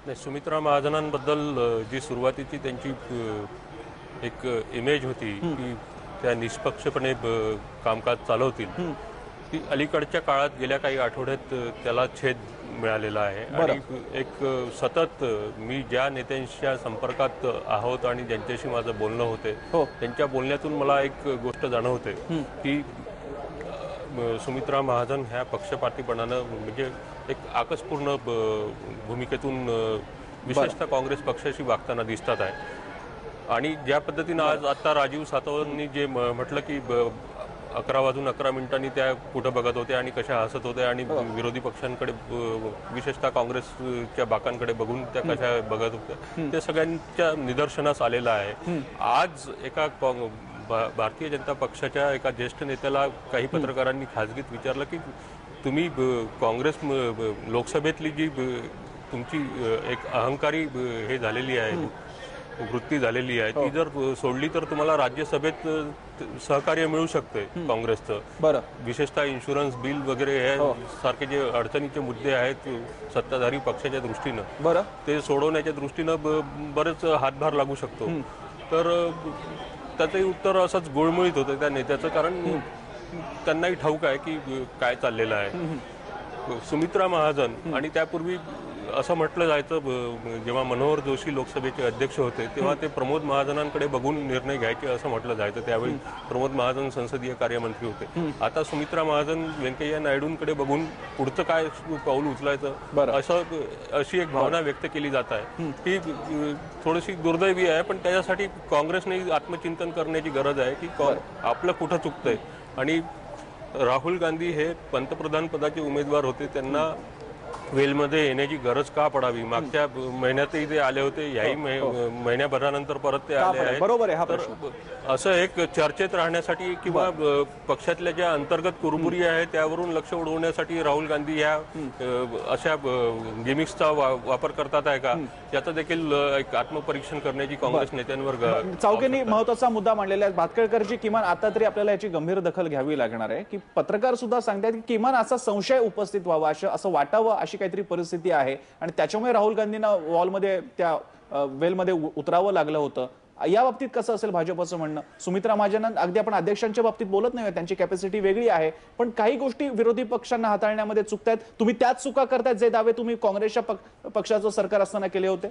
नाही, सुमित्रा महाजनांबद्दल जी सुरुवातीची त्यांची एक इमेज होती की त्या निष्पक्षपणे कामकाज चालवतील, ती अलीकडच्या काळात गेल्या काही आठवड्यात त्याला छेद मिळालेला आहे। आणि एक सतत मी ज्या नेत्यांच्या संपर्कात आहोत आणि ज्यांच्याशी माझं बोलणं होते त्यांच्या बोलण्यातून मला एक गोष्ट जाणवते की सुमित्रा महाजन ह्या पक्षपातीपणानं म्हणजे एक आकसपूर्ण भूमिकेतून विशेषतः काँग्रेस पक्षाशी वागताना दिसतात आहे। आणि ज्या पद्धतीनं आज आता राजीव सातवांनी जे म्हटलं की 11 वाजून 11 मिनिटांनी त्या कुठं बघत होते आणि कशा हसत होते आणि विरोधी पक्षांकडे विशेषतः काँग्रेसच्या बाकांकडे बघून त्या कशा बघत होत्या, ते सगळ्यांच्या निदर्शनास आलेलं आहे। आज एका भारतीय जनता पक्षाच्या एका ज्येष्ठ नेत्याला काही पत्रकारांनी खासगीत विचारलं की तुम्ही काँग्रेस लोकसभेतली जी तुमची एक अहंकारी हे झालेली आहे, वृत्ती झालेली आहे, ती जर सोडली तर तुम्हाला राज्यसभेत सहकार्य मिळू शकते काँग्रेसचं। विशेषतः इन्शुरन्स बिल वगैरे हे सारखे जे अडचणीचे मुद्दे आहेत सत्ताधारी पक्षाच्या दृष्टीनं ते सोडवण्याच्या दृष्टीनं बरेच हातभार लागू शकतो। तर त्याचंही उत्तर असंच गुळमुळीत होतं त्या नेत्याचं, कारण त्यांनाही ठाऊक आहे की काय चाललेलं आहे। सुमित्रा महाजन आणि त्यापूर्वी असं म्हटलं जायचं जेव्हा मनोहर जोशी लोकसभेचे अध्यक्ष होते तेव्हा ते प्रमोद महाजनांकडे बघून निर्णय घ्यायचे असं म्हटलं जायचं। त्यावेळी प्रमोद महाजन संसदीय कार्यमंत्री होते। आता सुमित्रा महाजन व्यंकय्या नायडूंकडे बघून पुढचं काय पाऊल उचलायचं अशी एक भावना व्यक्त केली जात आहे। ही थोडीशी दुर्दैवी आहे, पण त्याच्यासाठी काँग्रेसने आत्मचिंतन करण्याची गरज आहे की आपलं कुठं चुकतंय। आणि राहुल गांधी हे पंतप्रधान पदाचे उमेदवार होते, त्यांना वेलमध्ये येण्याची गरज का पडावी? मागच्या महिन्यातही ते आले होते, याही महिन्याभरानंतर परत ते आले आहेत। बरोबर आहे। तर असं एक चर्चेत राहण्यासाठी किंवा पक्षातल्या ज्या अंतर्गत कुरबुरी आहे त्यावरून लक्ष उडवण्यासाठी राहुल गांधी ह्या अशा गिमिक्सचा वापर करतात आहे का, याचं देखील एक आत्मपरीक्षण करण्याची काँग्रेस नेत्यांवर चावकेंनी महत्त्वाचा मुद्दा मांडलेला आहे। भातखळकरची किमान आता तरी आपल्याला याची गंभीर दखल घ्यावी लागणार आहे की पत्रकार सुद्धा सांगतात की किमान असा संशय उपस्थित व्हावा, असं वाटावं अशी काहीतरी परिस्थिती आहे आणि त्याच्यामुळे राहुल गांधींना वॉलमध्ये त्या वेलमध्ये उतरावं लागलं होतं। या बाबतीत कसं असेल भाजपचं म्हणणं? सुमित्रा महाजन अगदी आपण अध्यक्षांच्या बाबतीत बोलत नाही, त्यांची कॅपॅसिटी वेगळी आहे, पण काही गोष्टी विरोधी पक्षांना हाताळण्यामध्ये चुकतायत। तुम्ही त्याच चुका करतायत जे दावे तुम्ही काँग्रेसच्या पक्षाचं सरकार असताना केले होते।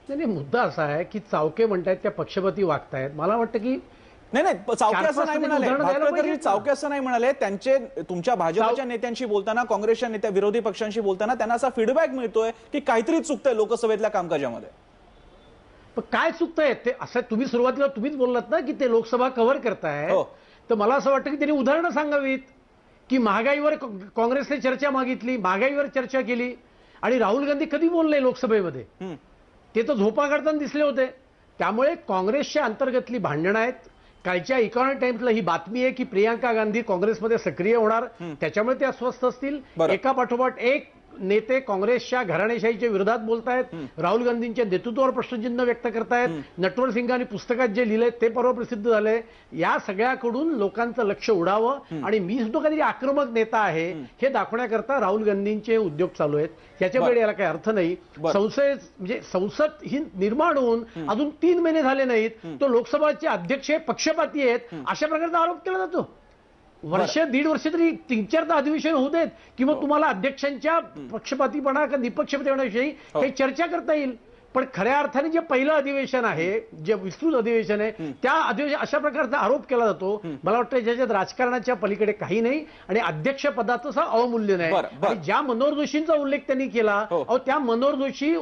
नाही, मुद्दा असा आहे की चावके म्हणतायत त्या पक्षपाती वागतायत। मला वाटतं की नाही, चावके असं नाही म्हणाले, चावके असं नाही म्हणाले। त्यांचे तुमच्या भाजपच्या नेत्यांशी बोलताना, काँग्रेसच्या नेत्या विरोधी पक्षांशी बोलताना त्यांना असा फीडबॅक मिळतोय की काहीतरी चुकतंय लोकसभेतल्या कामकाजामध्ये। पण काय चुकतंय ते असं तुम्ही सुरुवातीला तुम्हीच बोललात ना की ते लोकसभा कव्हर करताय, तर मला असं वाटतं की त्यांनी उदाहरणं सांगावीत की महागाईवर काँग्रेसने चर्चा मागितली, महागाईवर चर्चा केली आणि राहुल गांधी कधी बोलले लोकसभेमध्ये? ते तर झोपा काढताना दिसले होते। त्यामुळे काँग्रेसच्या अंतर्गतली भांडणं आहेत। कालच्या इकॉनॉमिक टाइम्सला ही बातमी आहे की प्रियांका गांधी काँग्रेसमध्ये सक्रिय होणार, त्याच्यामुळे ते अस्वस्थ असतील। एका पाठोपाठ एक नेते काँग्रेसच्या घराणेशाहीच्या विरोधात बोलतायत, राहुल गांधींच्या नेतृत्वावर प्रश्नचिन्ह व्यक्त करतायत। नटवर सिंगांनी पुस्तकात जे लिहिलंय ते परवा प्रसिद्ध झालंय। या सगळ्याकडून लोकांचं लक्ष उडावं आणि मी सुद्धा कधी आक्रमक नेता आहे हे दाखवण्याकरता राहुल गांधींचे उद्योग चालू आहेत। याच्याकडे याला काही अर्थ नाही। म्हणजे संसद ही निर्माण होऊन अजून 3 महिने झाले नाहीत, तो लोकसभाचे अध्यक्ष पक्षपाती आहेत अशा प्रकारचा आरोप केला जातो। वर्ष 1.5 वर्ष तरी 3-4 अधिवेशन होऊ देत की मग तुम्हाला अध्यक्षांच्या पक्षपातीपणा का निपक्षपातीपणाविषयी काही चर्चा करता येईल। पण खऱ्या अर्थाने जे पहिलं अधिवेशन आहे, जे विस्तृत अधिवेशन आहे, त्या अधिवेशन अशा प्रकारचा आरोप केला जातो। मला वाटतं ज्याच्यात राजकारणाच्या पलीकडे काही नाही आणि अध्यक्षपदाचं अवमूल्यन आहे। आणि ज्या मनोहर जोशींचा उल्लेख त्यांनी केला, त्या मनोहर जोशी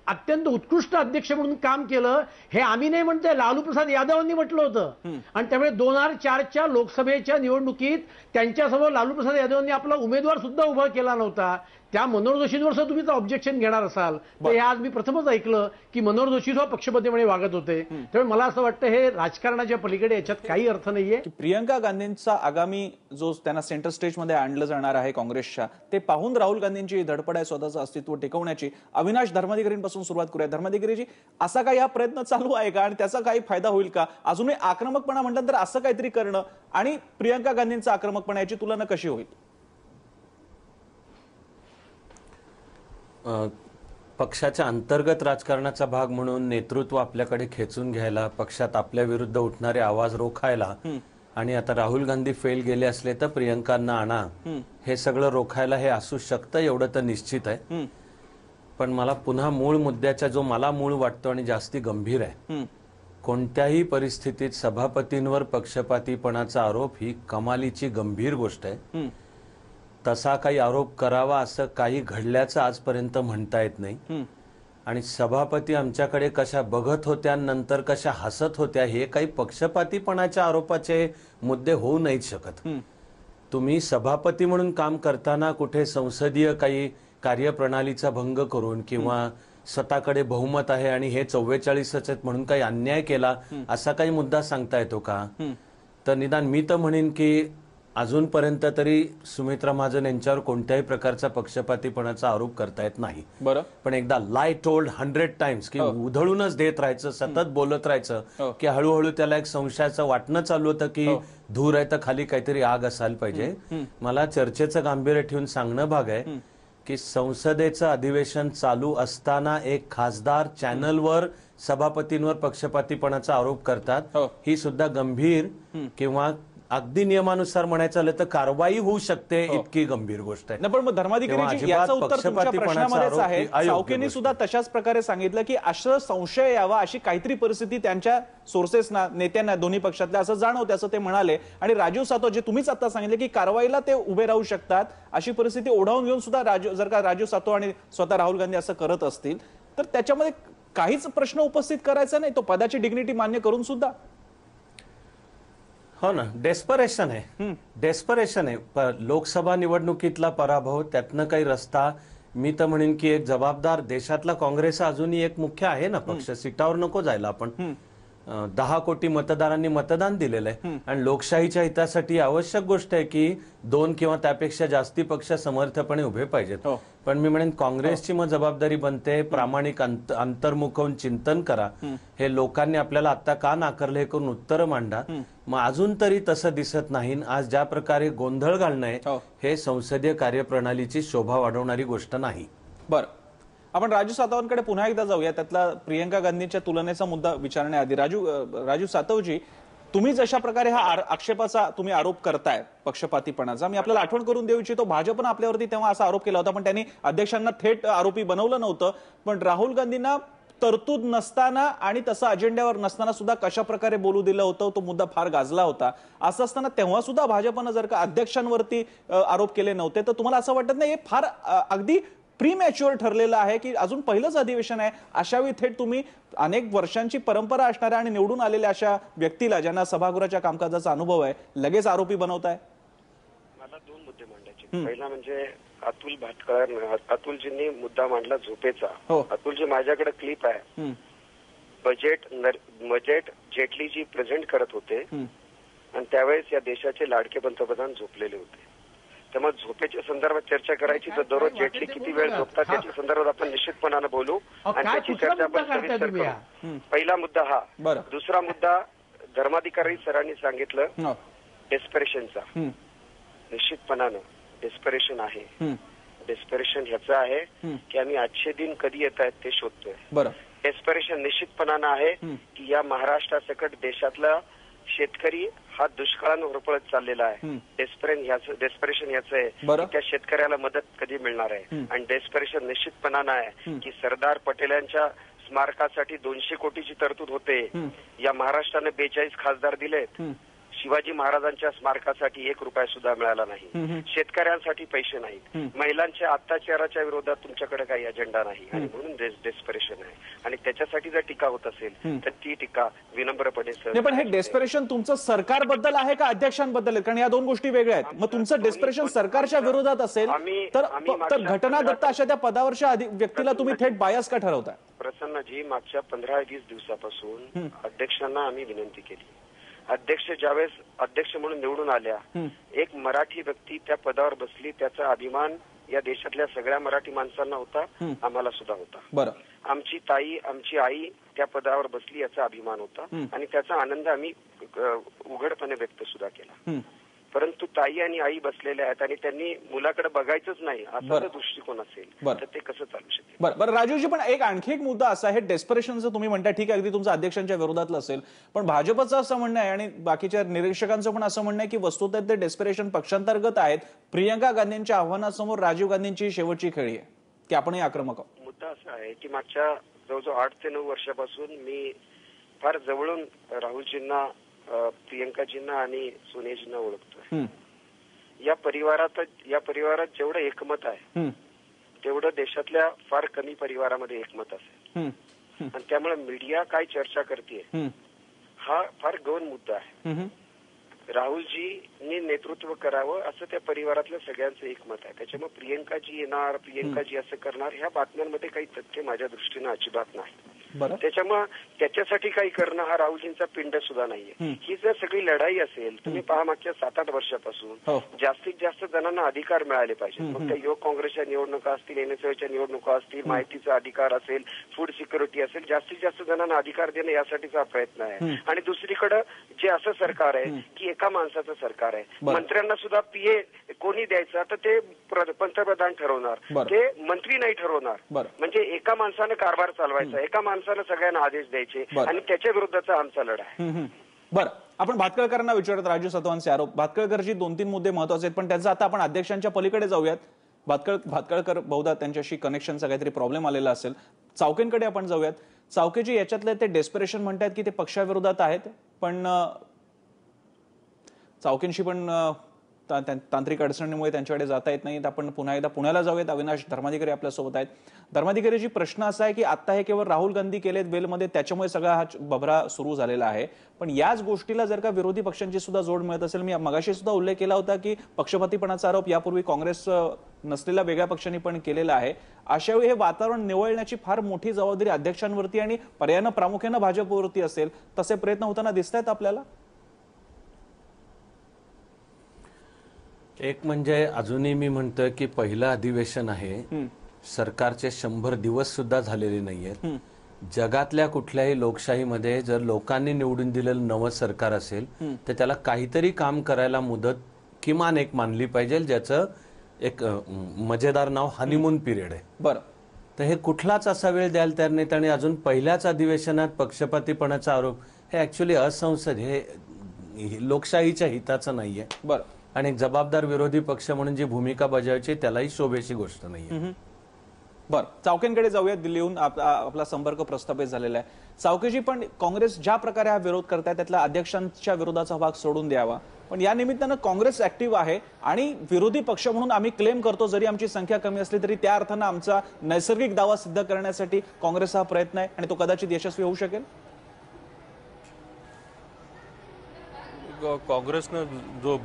अत्यंत उत्कृष्ट अध्यक्ष म्हणून काम केलं हे आम्ही नाही म्हणतोय, लालू प्रसाद यादवांनी म्हटलं होतं। आणि त्यामुळे 2004च्या लोकसभेच्या निवडणुकीत त्यांच्यासमोर लालू प्रसाद यादवांनी आपला उमेदवार सुद्धा उभा केला नव्हता। त्या मनोहर जोशींवर सुद्धा तुम्ही ऑब्जेक्शन घेणार असाल तर आज मी प्रथमच ऐकलं की मनोहर जोशी सुद्धा पक्षपातीपणे वागत होते। त्यामुळे मला असं वाटतं हे राजकारणाच्या पलीकडे याच्यात काही अर्थ नाहीये। प्रियंका गांधींचा आगामी जो त्यांना सेंटर स्टेजमध्ये आणलं जाणार आहे काँग्रेसच्या, ते पाहून राहुल गांधींची धडपड आहे स्वतःचं अस्तित्व टिकवण्याची। अविनाश धर्माधिकारींपासून सुरुवात करूया। धर्माधिकारीजी, असा काही हा प्रयत्न चालू आहे का आणि त्याचा काही फायदा होईल का? अजूनही आक्रमकपणा म्हटलं तर असं काहीतरी करणं आणि प्रियंका गांधींचा आक्रमकपणा याची तुलना कशी होईल? पक्षाच्या अंतर्गत राजकारणाचा भाग म्हणून नेतृत्व आपल्याकडे खेचून घ्यायला, पक्षात आपल्या विरुद्ध उठणारे आवाज रोखायला आणि आता राहुल गांधी फेल गेले असले तर प्रियंकांना आणा, हे सगळं रोखायला हे असू शकतं, एवढं तर निश्चित आहे. पण मला पुन्हा मूळ मुद्द्याचा जो मला मूळ वाटतो आणि जास्ती गंभीर आहे, कोणत्याही परिस्थितीत सभापतींवर पक्षपातीपणाचा आरोप ही कमालीची गंभीर गोष्ट आहे. तसा काही आरोप करावा असं काही घडल्याचं आजपर्यंत म्हणता येत नाही. आणि सभापती आमच्याकडे कशा बघत होत्या, नंतर कशा हसत होत्या, हे काही पक्षपातीपणाच्या आरोपाचे मुद्दे होऊ नाहीत शकत. तुम्ही सभापती म्हणून काम करताना कुठे संसदीय काही कार्यप्रणालीचा भंग करून किंवा स्वतःकडे बहुमत आहे आणि हे 44 आहेत म्हणून काही अन्याय केला असा काही मुद्दा सांगता येतो का? तर निदान मी तर म्हणेन की अजूनपर्यंत तरी सुमित्रा महाजन यांच्यावर कोणत्याही प्रकारचा पक्षपातीपणाचा आरोप करता येत नाही. बरं, पण एकदा लाय टोल्ड 100 टाइम्स की उधळूनच देत राहायचं, सतत बोलत राहायचं की हळूहळू त्याला एक संशयाचं वाटणं चालू होतं की धूर आहे तर खाली काहीतरी आग असायला पाहिजे. मला चर्चेचं गांभीर्य ठेवून सांगणं भाग आहे की संसदेचं अधिवेशन चालू असताना एक खासदार चॅनलवर सभापतींवर पक्षपातीपणाचा आरोप करतात, ही सुद्धा गंभीर किंवा अगदी नियमानुसार म्हणायचं झालं तर कारवाई होऊ शकते इतकी गंभीर गोष्ट आहे. पण धर्माधिकारी याचं उत्तर तुमच्या प्रश्नामध्येच आहे. सावकेंनी सुद्धा तशाच प्रकारे सांगितलं की असं संशय यावा अशी काहीतरी परिस्थिती त्यांच्या सोर्सेसना, नेत्यांना दोन्ही पक्षातल्या असं जाणवते असं ते म्हणाले. आणि राजीव सातव, जे तुम्हीच आता सांगितलं की कारवाईला ते उभे राहू शकतात, अशी परिस्थिती ओढावून घेऊन सुद्धा जर का राजीव सातव आणि स्वतः राहुल गांधी असं करत असतील तर त्याच्यामध्ये काहीच प्रश्न उपस्थित करायचा नाही, तो पदाची डिग्निटी मान्य करून सुद्धा. हो ना, डेस्परेशन आहे, डेस्परेशन आहे. लोकसभा निवडणुकीतला पराभव, त्यातनं काही रस्ता. मी तर म्हणेन की एक जबाबदार देशातला काँग्रेस अजूनही एक मुख्य आहे ना पक्ष, सीटावर नको जायला आपण. 10 कोटी मतदारांनी मतदान दिलेलं आहे आणि लोकशाहीच्या हितासाठी आवश्यक गोष्ट आहे की 2 किंवा त्यापेक्षा जास्ती पक्ष समर्थपणे उभे पाहिजेत. पण मी म्हणेन काँग्रेसची मग जबाबदारी बनते प्रामाणिक अंतर्मुख होऊन चिंतन करा. हे लोकांनी आपल्याला आता का नाकारलं हे करून उत्तरं मांडा. मग अजून तरी तसं दिसत नाही. आज ज्या प्रकारे गोंधळ घालणं आहे हे संसदीय कार्यप्रणालीची शोभा वाढवणारी गोष्ट नाही. बरं, आपण राजू सातवांकडे पुन्हा एकदा जाऊया. त्यातला प्रियंका गांधींच्या तुलनेचा मुद्दा विचारण्याआधी राजू सातवजी, तुम्ही जशा प्रकारे हा आक्षेपाचा तुम्ही आरोप करताय पक्षपातीपणाचा, मी आपल्याला आठवण करून देऊ इच्छितो, भाजपनं आपल्यावरती तेव्हा असा आरोप केला होता, पण त्यांनी अध्यक्षांना थेट आरोपी बनवलं नव्हतं. पण राहुल गांधींना तरतूद नसताना आणि तसं अजेंड्यावर नसताना सुद्धा कशा प्रकारे बोलू दिलं होतं, तो मुद्दा फार गाजला होता. असं असताना तेव्हा सुद्धा भाजपनं जर का अध्यक्षांवरती आरोप केले नव्हते तर तुम्हाला असं वाटत नाही हे फार अगदी प्रीमॅच्युअर ठरलेलं आहे की अजून पहिलंच अधिवेशन आहे, अशावेळी थेट तुम्ही अनेक वर्षांची परंपरा असणाऱ्या आणि निवडून आलेल्या अशा व्यक्तीला, ज्यांना सभागृहाच्या कामकाजाचा अनुभव आहे, लगेच आरोपी बनवताय? मला 2 मुद्दे मांडायचे. पहिला म्हणजे अतुल भाटकर, अतुलजींनी मुद्दा मांडला झोपेचा. अतुलजी, माझ्याकडे क्लिप आहे, बजेट जेटलीजी प्रेझेंट करत होते आणि त्यावेळेस या देशाचे लाडके पंतप्रधान झोपलेले होते. त्यामुळे झोपेच्या संदर्भात चर्चा करायची तर दररोज जेटली किती वेळ झोपतात त्याच्या संदर्भात आपण निश्चितपणाने बोलू आणि त्याची चर्चा आपण सविस्तर करू. पहिला मुद्दा हा. दुसरा मुद्दा, धर्माधिकारी सरांनी सांगितलं डेस्परेशनचा. निश्चितपणानं डेस्परेशन आहे. डेस्परेशन ह्याचं आहे की आम्ही आजचे दिन कधी येत आहेत ते शोधतोय. डेस्परेशन निश्चितपणानं आहे की या महाराष्ट्रासकट देशातला शेतकरी हा दुष्काळानं होरपळत चाललेला आहे. डेस्परेशन याचं आहे की त्या शेतकऱ्याला मदत कधी मिळणार आहे. आणि डेस्परेशन निश्चितपणानं आहे की सरदार पटेलांच्या स्मारकासाठी 200 कोटीची तरतूद होते. या महाराष्ट्राने 42 खासदार दिलेत. शिवाजी महाराजांच्या स्मारकासाठी 1 रुपया सुद्धा मिळाला नाही. शेतकऱ्यांसाठी पैसे नाहीत. महिलांच्या अत्याचाराच्या विरोधात तुमच्याकडे काही अजेंडा नाही आणि म्हणून डेस्परेशन आहे. आणि त्याच्यासाठी जर टीका होत असेल तर ती टीका विनम्रपणे. पण हे डेस्परेशन तुमचं सरकारबद्दल आहे का अध्यक्षांबद्दल आहे? कारण या 2 गोष्टी वेगळ्या आहेत. मग तुमचं डेस्परेशन सरकारच्या विरोधात असेल तर घटना दत्त अशा त्या पदावरच्या व्यक्तीला तुम्ही थेट बायस का ठरवताय? प्रसन्नजी, मागच्या 15-20 दिवसापासून अध्यक्षांना आम्ही विनंती केली. अध्यक्ष ज्यावेळेस अध्यक्ष म्हणून निवडून आल्या, एक मराठी व्यक्ती त्या पदावर बसली, त्याचा अभिमान या देशातल्या सगळ्या मराठी माणसांना होता, आम्हाला सुद्धा होता. आमची ताई, आमची आई त्या पदावर बसली याचा अभिमान होता आणि त्याचा आनंद आम्ही उघडपणे व्यक्त सुद्धा केला. परंतु ताई आणि आई बसलेल्या आहेत आणि त्यांनी मुलाकडे बघायचंच नाही असा जर दृष्टिकोन असेल तर ते कसं चालू शकेल? बरं राजूजी, पण आणखी एक मुद्दा असा आहे, डेस्परेशनचं तुम्ही म्हणता, ठीक आहे, अगदी तुमचं अध्यक्षांच्या विरोधातलं असेल, पण भाजपचं असं म्हणणं आहे आणि बाकीच्या निरीक्षकांचं पण असं म्हणणं आहे की वस्तुतः ते डेस्परेशन पक्षांतर्गत आहेत. प्रियंका गांधींच्या आव्हानासमोर राजीव गांधींची शेवटची खेळी आहे की आपणही आक्रमक आहोत. मुद्दा असा आहे की मागच्या जवळजवळ 8 ते 9 वर्षापासून मी फार जवळून राहुलजींना, प्रियंकाजींना आणि सोनियाजींना ओळखतोय. या परिवारात जेवढं एकमत आहे तेवढं देशातल्या फार कमी परिवारामध्ये एकमत असेल. आणि त्यामुळे मीडिया काय चर्चा करते हा फार गौण मुद्दा आहे. राहुलजींनी नेतृत्व करावं असं त्या परिवारातल्या सगळ्यांचं एकमत आहे. त्याच्यामुळे प्रियंकाजी येणार, प्रियंकाजी असं करणार, ह्या बातम्यांमध्ये काही तथ्य माझ्या दृष्टीनं अजिबात नाही. त्याच्यामुळे त्याच्यासाठी काही करणं हा राहुलजींचा पिंड सुद्धा नाहीये. ही जर सगळी लढाई असेल, तुम्ही पहा मागच्या 7-8 वर्षापासून जास्तीत जास्त जणांना अधिकार मिळाले पाहिजे. मग त्या युवक काँग्रेसच्या निवडणुका असतील, एनएसयूच्या निवडणुका असतील, माहितीचा अधिकार असेल, फूड सिक्युरिटी असेल, जास्तीत जास्त जणांना अधिकार देणं यासाठीचा प्रयत्न आहे. आणि दुसरीकडे जे असं सरकार आहे की एका माणसाचं सरकार आहे, मंत्र्यांना सुद्धा पीए कोणी द्यायचा तर ते पंतप्रधान ठरवणार, ते मंत्री नाही ठरवणार. म्हणजे एका माणसानं कारभार चालवायचा, एका माणसानं सगळ्यांना आदेश द्यायचे आणि त्याच्या विरुद्धचा आमचा लढा आहे. बरं, आपण भातखळकरांना विचारत राजू सातवांचे आरोप. भातखळकरजी 2-3 मुद्दे महत्वाचे आहेत, पण त्यांचं आता आपण अध्यक्षांच्या पलीकडे जाऊयात. भातखळकर बहुधा त्यांच्याशी कनेक्शनचा काहीतरी प्रॉब्लेम आलेला असेल. चावकेंकडे आपण जाऊयात. चावकेजी, याच्यातले ते डेस्परेशन म्हणतात की ते पक्षाविरोधात आहेत, पण चावकेंशी पण तांत्रिक अडचणीमुळे त्यांच्याकडे जाता येत नाहीत. आपण पुन्हा एकदा पुण्याला जाऊयात. अविनाश धर्माधिकारी आपल्यासोबत आहेत. धर्माधिकारीजी, प्रश्न असा आहे की आता हे केवळ राहुल गांधी केलेत वेलमध्ये, त्याच्यामुळे सगळा हा बभरा सुरू झालेला आहे, पण याच गोष्टीला जर का विरोधी पक्षांची सुद्धा जोड मिळत असेल, मी मगाशी सुद्धा उल्लेख केला होता की पक्षपातीपणाचा आरोप यापूर्वी काँग्रेस नसलेल्या वेगळ्या पक्षांनी पण केलेला आहे. अशावेळी हे वातावरण निवळण्याची फार मोठी जबाबदारी अध्यक्षांवरती आणि पर्यायानं प्रामुख्यानं भाजपवरती असेल. तसे प्रयत्न होताना दिसत आहेत आपल्याला? एक म्हणजे अजूनही मी म्हणतोय की पहिलं अधिवेशन आहे, सरकारचे 100 दिवस सुद्धा झालेले नाहीयेत. जगातल्या कुठल्याही लोकशाहीमध्ये जर लोकांनी निवडून दिलेलं नवं सरकार असेल तर त्याला काहीतरी काम करायला मुदत किमान एक मानली पाहिजे, ज्याचं एक मजेदार नाव हनीमून पिरियड आहे. बरं, तर हे कुठलाच असा वेळ द्यायला तयार नाहीत आणि अजून पहिल्याच अधिवेशनात पक्षपातीपणाचा आरोप, हे ऍक्च्युअली असंसद, हे लोकशाहीच्या हिताचं नाहीये. बरं, आणि एक जबाबदार विरोधी पक्ष म्हणून जी भूमिका बजावायची त्यालाही शोभेची गोष्ट नाहीये. बरं, चावकेंकडे जाऊयात. दिल्लीहून आपला संपर्क प्रस्थापित झालेला आहे. चावकेजी, पण काँग्रेस ज्या प्रकारे हा विरोध करताय त्यातला अध्यक्षांच्या विरोधाचा भाग सोडून द्यावा, पण या निमित्तानं काँग्रेस ऍक्टिव्ह आहे आणि विरोधी पक्ष म्हणून आम्ही क्लेम करतो, जरी आमची संख्या कमी असली तरी त्या अर्थानं आमचा नैसर्गिक दावा सिद्ध करण्यासाठी काँग्रेस हा प्रयत्न आहे आणि तो कदाचित यशस्वी होऊ शकेल. काँग्रेसनं जो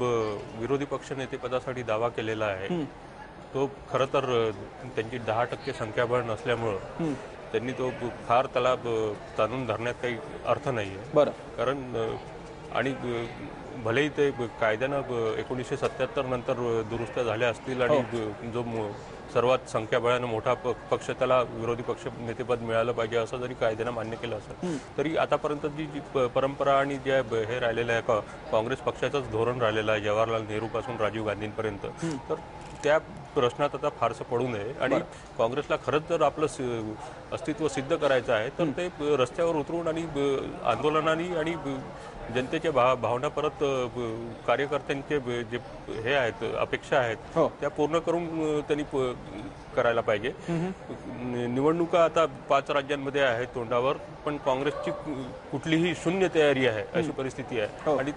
विरोधी पक्षनेते पदासाठी दावा केलेला आहे तो खरं तर त्यांची 10% संख्याबळ नसल्यामुळं त्यांनी तो फार त्याला ताणून धरण्यात काही अर्थ नाहीये. बरं, कारण आणि भलेही ते कायद्यानं 1977 नंतर दुरुस्त्या झाल्या असतील आणि जो सर्वात संख्याबळानं मोठा पक्ष त्याला विरोधी पक्ष नेतेपद मिळालं पाहिजे असं जरी कायद्यानं मान्य केलं असेल तरी आतापर्यंत जी परंपरा आणि जे हे राहिलेलं आहे काँग्रेस पक्षाचंच धोरण राहिलेलं आहे जवाहरलाल नेहरू पासून राजीव गांधींपर्यंत, तर त्या प्रश्नात आता फारसं पडू नये. आणि काँग्रेसला खरंच जर आपलं अस्तित्व सिद्ध करायचं आहे तर ते रस्त्यावर उतरून आणि आंदोलनाने आणि जनतेच्या भावना परत कार्यकर्त्यांचे जे हे आहेत अपेक्षा आहेत त्या पूर्ण करून त्यांनी करायला पाहिजे. निवडणुका आता 5 राज्यांमध्ये आहेत तोंडावर, पण काँग्रेसची कुठलीही शून्य तयारी आहे अशी परिस्थिती आहे. आणि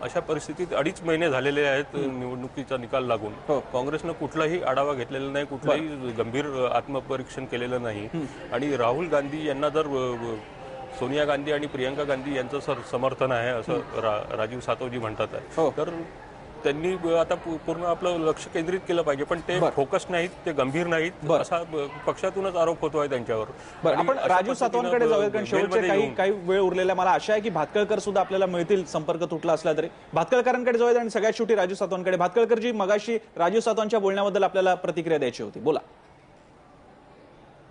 अशा परिस्थितीत 2.5 महिने झालेले आहेत निवडणुकीचा निकाल लागून. काँग्रेसनं कुठलाही आढावा घेतलेला नाही, कुठलंही गंभीर आत्मपरीक्षण केलेलं नाही. आणि राहुल गांधी यांना जर सोनिया गांधी आणि प्रियंका गांधी यांचं समर्थन आहे असं राजीव सातवजी म्हणतात आहे, तर त्यांनी आता पूर्ण आपलं लक्ष केंद्रित केलं पाहिजे. पण ते फोकस नाहीत, ते गंभीर नाहीत असा पक्षातूनच आरोप होतोय त्यांच्यावर. आपण राजू सातवांकडे जाऊया, कारण शेवटचे काही वेळ उरलेला. मला आशा आहे की भातखळकर सुद्धा आपल्याला मिळतील, संपर्क तुटला असला तरी. भातखळकरांकडे जाऊयात आणि सगळ्यात शेवटी राजू सातवांकडे. भातखळकरजी, मगाशी राजू सातवांच्या बोलण्याबद्दल आपल्याला प्रतिक्रिया द्यायची होती, बोला.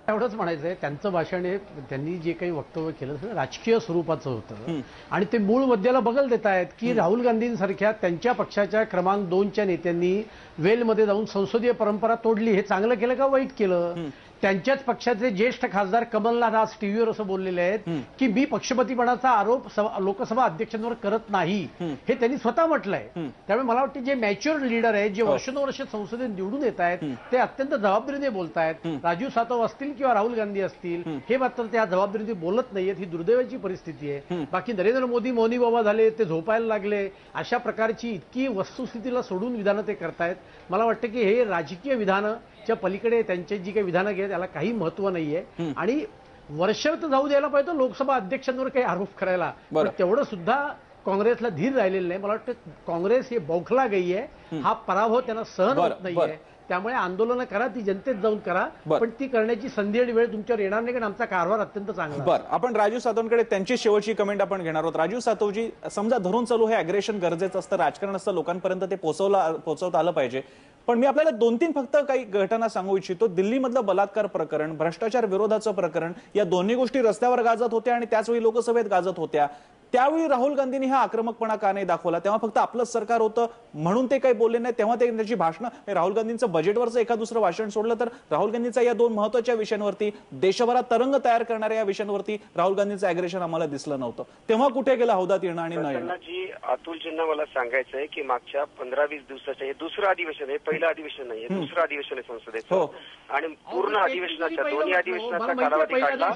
एवढंच म्हणायचं आहे, त्यांचं भाषण हे त्यांनी जे काही वक्तव्य केलं ते राजकीय स्वरूपाचं होतं आणि ते मूळ मुद्द्याला बगल देत आहेत की राहुल गांधींसारख्या त्यांच्या पक्षाच्या क्रमांक 2च्या नेत्यांनी वेलमध्ये जाऊन संसदीय परंपरा तोडली. हे चांगलं केलं का वाईट केलं? त्यांच्याच पक्षाचे ज्येष्ठ खासदार कमलनाथ आज टीव्हीवर असं बोललेले आहेत की मी पक्षपतीपणाचा आरोप लोकसभा अध्यक्षांवर करत नाही, हे त्यांनी स्वतः म्हटलंय. त्यामुळे मला वाटतं जे मॅच्युअर लीडर आहेत, जे वर्षानुवर्ष संसदेत निवडून येत आहेत, ते अत्यंत जबाबदारीने बोलतायत. राजीव सातव असतील किंवा राहुल गांधी असतील, हे मात्र त्या जबाबदारीने बोलत नाहीयेत. ही दुर्दैवाची परिस्थिती आहे. बाकी नरेंद्र मोदी मौनी बाबा झाले, ते झोपायला लागले, अशा प्रकारची इतकी वस्तुस्थितीला सोडून विधानं ते करतायत. मला वाटतं की हे राजकीय विधानं च्या पलीकडे त्यांची जी काही विधानं घेत त्याला काही महत्व नाहीये आणि वर्ष तर जाऊ द्यायला पाहिजे लोकसभा अध्यक्षांवर काही आरोप करायला. पण तेवढं सुद्धा काँग्रेसला धीर राहिलेलं नाही. मला वाटतं काँग्रेस हे बौखला गई आहे. हा पराभव त्यांना सहन होत नाहीये. त्यामुळे आंदोलनं करा, ती जनतेत जाऊन करा, पण ती करण्याची संधी आणि वेळ तुमच्यावर येणार नाही, कारण आमचा कारभार अत्यंत चांगला. बरं, आपण राजीव सातवकडे त्यांची शेवटची कमेंट आपण घेणार आहोत. राजीव सातवजी, समजा धरून चालू हे अग्रेशन गरजेचं असतं, राजकारण असतं, लोकांपर्यंत ते पोहोचवता आलं पाहिजे. पण मी आपल्याला 2-3 फक्त काही घटना सांगू इच्छितो. दिल्लीमधलं बलात्कार प्रकरण, भ्रष्टाचार विरोधाचं प्रकरण, या दोन्ही गोष्टी रस्त्यावर गाजत होत्या आणि त्याचवेळी लोकसभेत गाजत होत्या. त्यावेळी राहुल गांधींनी हा आक्रमकपणा का नाही दाखवला? तेव्हा फक्त आपलंच सरकार होतं म्हणून ते काही बोलले नाही. तेव्हा ते त्याची भाषणं, राहुल गांधींचं बजेटवरचं एका दुसरं भाषण सोडलं तर राहुल गांधींचा या 2 महत्वाच्या विषयांवरती, देशभरात तरंग तयार करणाऱ्या या विषयांवरती राहुल गांधींचं अग्रेशन आम्हाला दिसलं नव्हतं. तेव्हा कुठे गेला हौदात येणं आणि न येणं? जी अतुलजींना मला सांगायचं आहे की मागच्या 15-20 दिवसाच्या हे दुसरं अधिवेशन आहे, पहिलं अधिवेशन नाही, दुसरं अधिवेशन आहे संसदेचं आणि पूर्ण अधिवेशनाच्या दोन्ही अधिवेशनाचा कालावधी काढला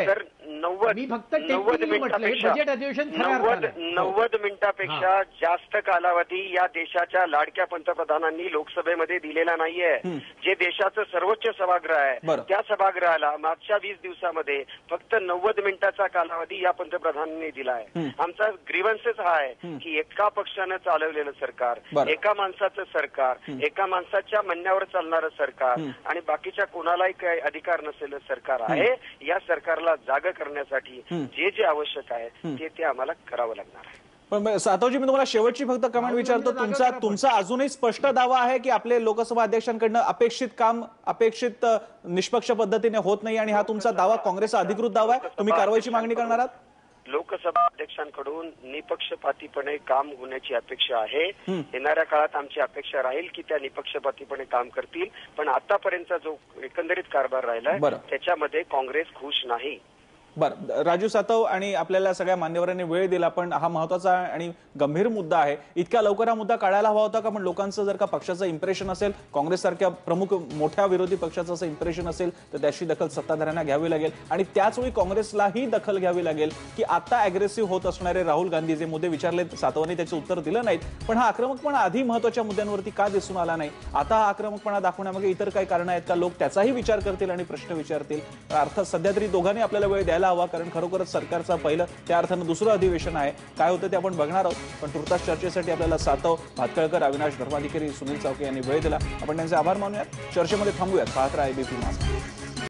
तर 90 मिनिटापेक्षा जास्त कालावधी या देशाच्या लाडक्या पंतप्रधानांनी लोकसभेमध्ये दिलेला नाहीये. जे देशाचं सर्वोच्च सभागृह आहे त्या सभागृहाला मागच्या 20 दिवसामध्ये फक्त 90 मिनिटाचा कालावधी या पंतप्रधानांनी दिला आहे. आमचा ग्रीव्हन्सेस हा आहे की एका पक्षानं चालवलेलं सरकार, एका माणसाचं सरकार, एका माणसाच्या म्हणण्यावर चालणारं सरकार आणि बाकीच्या कोणालाही काही अधिकार नसलेलं सरकार आहे. या सरकारला जागा करण्यासाठी जे जे आवश्यक आहे ते आम्हाला करावं लागणार आहे. पण सातवजी, मी तुम्हाला शेवटची फक्त कमेंट विचारतो. तुमचा अजूनही स्पष्ट दावा आहे की आपले लोकसभा अध्यक्षांकडनं अपेक्षित काम अपेक्षित निष्पक्ष पद्धतीने होत नाही आणि हा तुमचा दावा काँग्रेसचा अधिकृत दावा आहे? तुम्ही कारवाईची मागणी करणार आहात? लोकसभा अध्यक्षांकडून निपक्षपातीपणे काम होण्याची अपेक्षा आहे. येणाऱ्या काळात आमची अपेक्षा राहील की त्या निपक्षपातीपणे काम करतील. पण आतापर्यंतचा जो एकंदरीत कारभार राहिलाय त्याच्यामध्ये काँग्रेस खुश नाही. बरं, राजीव सातव आणि आपल्याला सगळ्या मान्यवरांनी वेळ दिला, पण हा महत्वाचा आणि गंभीर मुद्दा आहे. इतक्या लवकर हा मुद्दा काढायला हवा होता का? पण लोकांचं जर का पक्षाचं इम्प्रेशन असेल, काँग्रेससारख्या प्रमुख मोठ्या विरोधी पक्षाचं असं इम्प्रेशन असेल तर त्याची दखल सत्ताधाऱ्यांना घ्यावी लागेल आणि त्याचवेळी काँग्रेसलाही दखल घ्यावी लागेल की आता अग्रेसिव्ह होत असणारे राहुल गांधी जे मुद्दे विचारले सातवांनी त्याचं उत्तर दिलं नाहीत, पण हा आक्रमकपणा आधी महत्वाच्या मुद्द्यांवरती का दिसून आला नाही? आता हा आक्रमकपणा दाखवण्यामागे इतर काही कारण आहेत का? लोक त्याचाही विचार करतील आणि प्रश्न विचारतील. अर्थात सध्या तरी दोघांनी आपल्याला वेळ द्यायला हवा, कारण खरोखरच सरकारचा पहिलं त्या अर्थानं दुसरं अधिवेशन आहे. काय होतं ते आपण बघणार आहोत. पण तुर्तास चर्चेसाठी आपल्याला सातव, भातखळकर, अविनाश धर्माधिकारी, सुनील चावके यांनी वेळ दिला. आपण त्यांचे आभार मानूयात. चर्चेमध्ये थांबूयात. पाहत राहा एबीपी माझा.